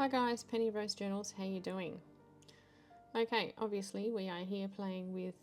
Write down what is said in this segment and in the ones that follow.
Hi guys, Penny Rose Journals, how you doing? Okay, obviously we are here playing with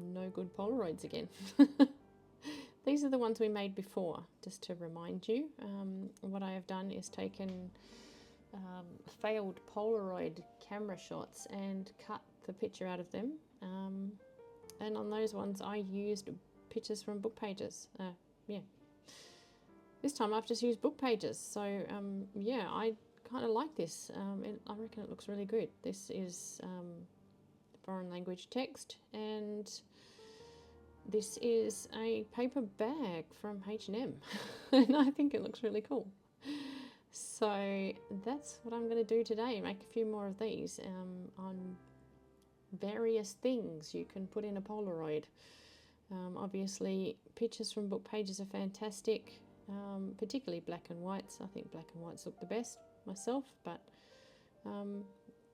no good Polaroids again. These are the ones we made before, just to remind you. What I have done is taken failed Polaroid camera shots and cut the picture out of them. And on those ones I used pictures from book pages. Yeah. This time I've just used book pages, so yeah, I kind of like this. I reckon it looks really good. This is foreign language text, and this is a paper bag from H&M, and I think it looks really cool. So that's what I'm going to do today, make a few more of these on various things you can put in a Polaroid. Obviously, pictures from book pages are fantastic. Particularly black and whites. I think black and whites look the best myself, but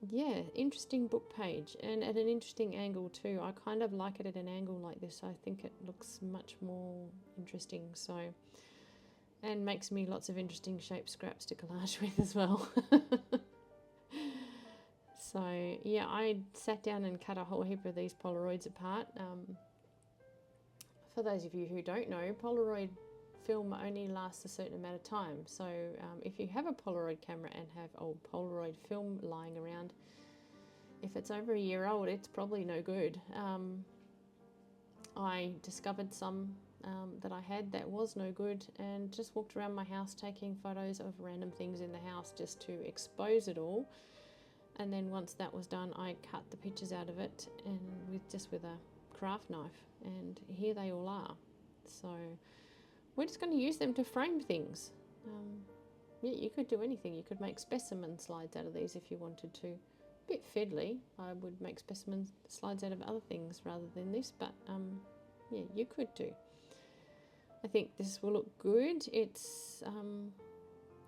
yeah, interesting book page, and at an interesting angle too. I kind of like it at an angle like this. I think it looks much more interesting, so, and makes me lots of interesting shape scraps to collage with as well. So yeah, I sat down and cut a whole heap of these Polaroids apart. For those of you who don't know, Polaroid film only lasts a certain amount of time, so if you have a Polaroid camera and have old Polaroid film lying around, if it's over a year old, it's probably no good. I discovered some that I had that was no good, and just walked around my house taking photos of random things in the house just to expose it all. And then once that was done, I cut the pictures out of it and with a craft knife, and here they all are. So we're just going to use them to frame things. Yeah, you could do anything. You could make specimen slides out of these if you wanted to. A bit fiddly. I would make specimen slides out of other things rather than this, but yeah, you could do. I think this will look good. It's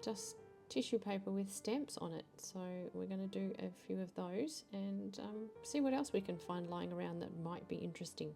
just tissue paper with stamps on it, so we're going to do a few of those and see what else we can find lying around that might be interesting.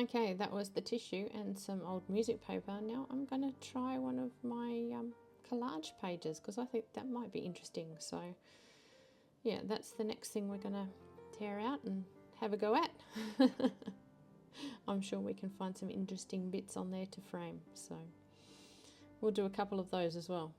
Okay, that was the tissue and some old music paper. Now I'm going to try one of my collage pages because I think that might be interesting. So yeah, that's the next thing we're going to tear out and have a go at. I'm sure we can find some interesting bits on there to frame. So we'll do a couple of those as well.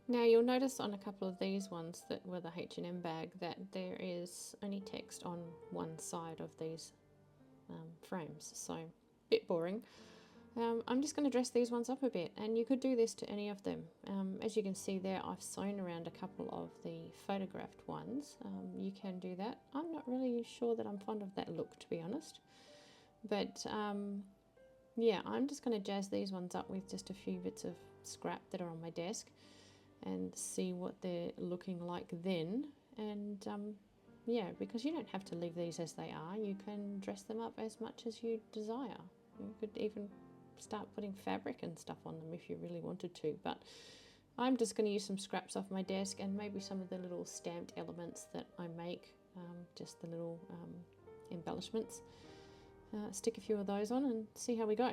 Now you'll notice on a couple of these ones that were the H&M bag that there is only text on one side of these frames, so a bit boring. I'm just going to dress these ones up a bit, and you could do this to any of them. As you can see there, I've sewn around a couple of the photographed ones. You can do that. I'm not really sure that I'm fond of that look, to be honest, but yeah, I'm just going to jazz these ones up with just a few bits of scrap that are on my desk and see what they're looking like then. And yeah, because you don't have to leave these as they are, you can dress them up as much as you desire. You could even start putting fabric and stuff on them if you really wanted to, but I'm just going to use some scraps off my desk and maybe some of the little stamped elements that I make, just the little embellishments. Stick a few of those on and see how we go.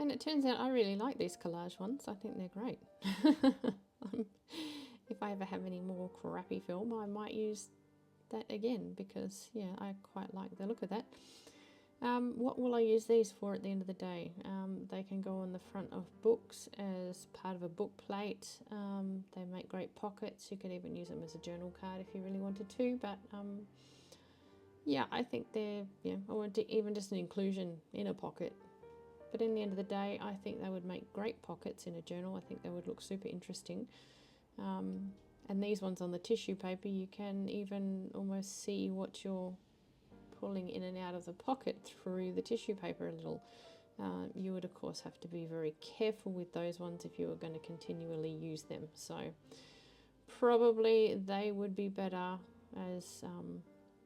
And it turns out I really like these collage ones. I think they're great. If I ever have any more crappy film, I might use that again because, yeah, I quite like the look of that. What will I use these for at the end of the day? They can go on the front of books as part of a book plate. They make great pockets. You could even use them as a journal card if you really wanted to, but yeah, I think they're, yeah, or even just an inclusion in a pocket. But in the end of the day, I think they would make great pockets in a journal. I think they would look super interesting. And these ones on the tissue paper, you can even almost see what you're pulling in and out of the pocket through the tissue paper a little. You would of course have to be very careful with those ones if you were going to continually use them. So probably they would be better as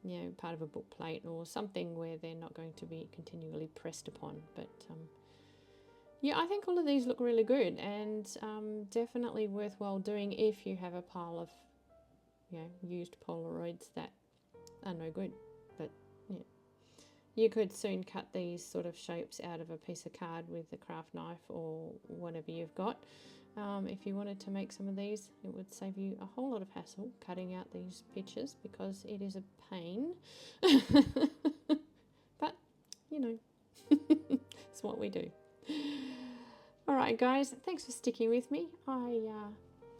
you know, part of a book plate or something where they're not going to be continually pressed upon. But yeah, I think all of these look really good and definitely worthwhile doing if you have a pile of, you know, used Polaroids that are no good. But yeah, you could soon cut these sort of shapes out of a piece of card with a craft knife or whatever you've got. If you wanted to make some of these, it would save you a whole lot of hassle cutting out these pictures because it is a pain. But, you know, it's what we do. Alright guys, thanks for sticking with me. I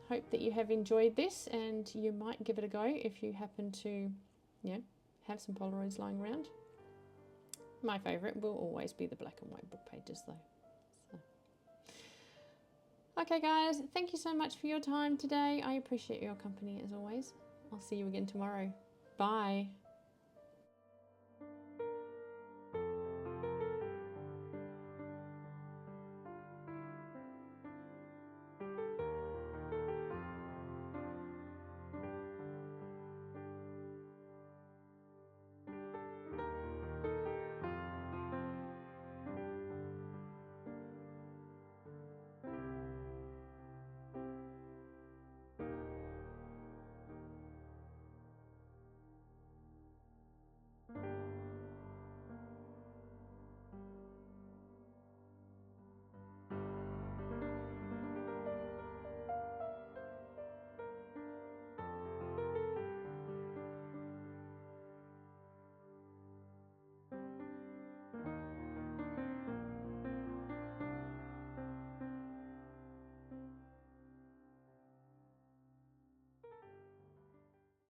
hope that you have enjoyed this and you might give it a go if you happen to, you know, have some Polaroids lying around. My favourite will always be the black and white book pages though. So. Okay guys, thank you so much for your time today. I appreciate your company as always. I'll see you again tomorrow. Bye.